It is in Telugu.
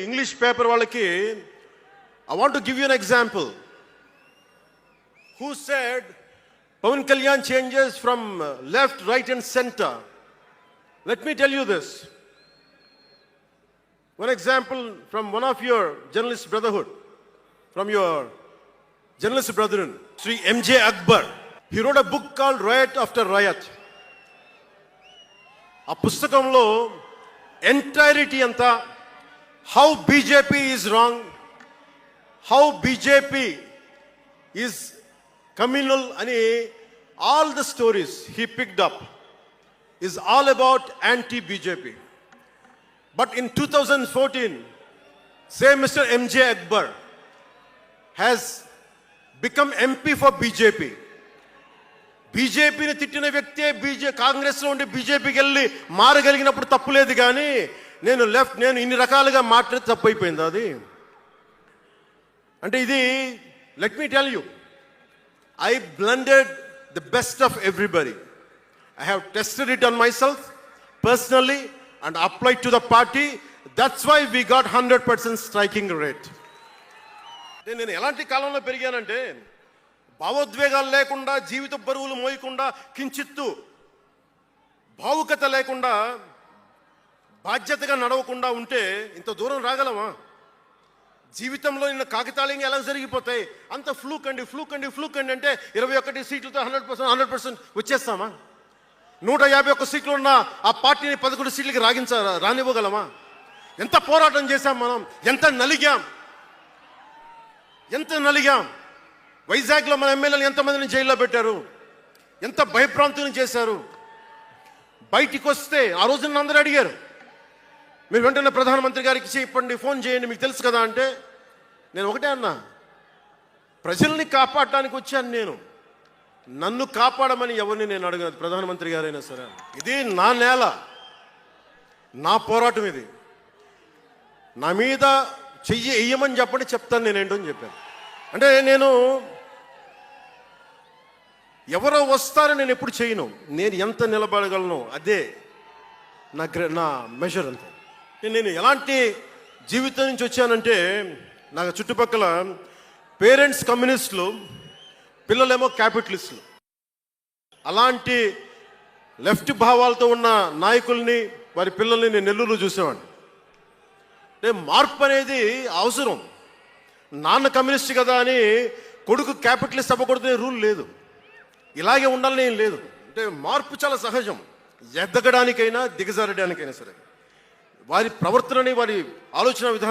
ఇంగ్లీష్ పేపర్ వాళ్ళకి I want to give you an example. Who said Pawan Kalyan changes from left, right and center? Let me tell you this. One example from one of your journalist brotherhood, from your journalist brethren, Sri M.J. Akbar. He wrote a book called Riot After Riot. ఆ పుస్తకంలో ఎంటైరిటీ అంతా how BJP is wrong, how BJP is communal ani all the stories he picked up is all about anti-BJP. But in 2014, same Mr. M.J. Akbar has become MP for BJP. బీజేపీని తిట్టిన వ్యక్తే కాంగ్రెస్లో ఉండి బీజేపీకి వెళ్ళి మారగలిగినప్పుడు తప్పులేదు, కానీ నేను ఇన్ని రకాలుగా మాట్లాడి తప్పు అయిపోయింది అది. అంటే ఇది let me tell you, I blended the best of everybody. I have tested it on myself personally and applied to the party. That's why we got 100% striking rate. నేను ఎలాంటి కాలంలో పెరిగానంటే, భావోద్వేగాలు లేకుండా, జీవిత బరువులు మోయకుండా, కించిత్తు భావుకత లేకుండా, బాధ్యతగా నడవకుండా ఉంటే ఇంత దూరం రాగలమా? జీవితంలో నిన్న కాకితాళంగా ఎలా జరిగిపోతాయి? అంత ఫ్లూక్ అండి అంటే 21 సీట్లతో 100% వచ్చేస్తామా? 151 సీట్లు ఉన్న ఆ పార్టీని 11 సీట్లకి రానివ్వగలమా? ఎంత పోరాటం చేశాం మనం, ఎంత నలిగాం. వైజాగ్లో మన ఎమ్మెల్యేలు ఎంతమందిని జైల్లో పెట్టారు, ఎంత భయభ్రాంతులను చేశారు. బయటికి వస్తే ఆ రోజు నన్ను అందరూ అడిగారు, మీరు వెంటనే ప్రధానమంత్రి గారికి చెప్పండి, ఫోన్ చేయండి, మీకు తెలుసు కదా అంటే, నేను ఒకటే అన్నా, ప్రజల్ని కాపాడటానికి వచ్చాను నేను, నన్ను కాపాడమని ఎవరిని నేను అడగను, ప్రధానమంత్రి గారైనా సరే. ఇది నా నేల, నా పోరాటం ఇది. నా మీద చెయ్యి వెయ్యమని చెప్పండి, చెప్తాను నేనేంటో అని చెప్పాను. అంటే నేను ఎవరో వస్తారని నేను ఎప్పుడు చేయను, నేను ఎంత నిలబడగలను అదే నా మెజర్ అంతే. నేను ఎలాంటి జీవితం నుంచి వచ్చానంటే, నాకు చుట్టుపక్కల పేరెంట్స్ కమ్యూనిస్టులు, పిల్లలేమో క్యాపిటలిస్టులు. అలాంటి లెఫ్ట్ భావాలతో ఉన్న నాయకుల్ని, వారి పిల్లల్ని నేను నెల్లూరులో చూసేవాడిని. అంటే మార్పు అనేది అవసరం. నాన్న కమ్యూనిస్ట్ కదా అని కొడుకు క్యాపిటలిస్ట్ అవ్వకూడదనే రూల్ లేదు, ఇలాగే ఉండాలని ఏం లేదు. అంటే మార్పు చాలా సహజం, ఎదగడానికైనా దిగజారడానికైనా సరే. వారి ప్రవర్తనని, వారి ఆలోచన విధానం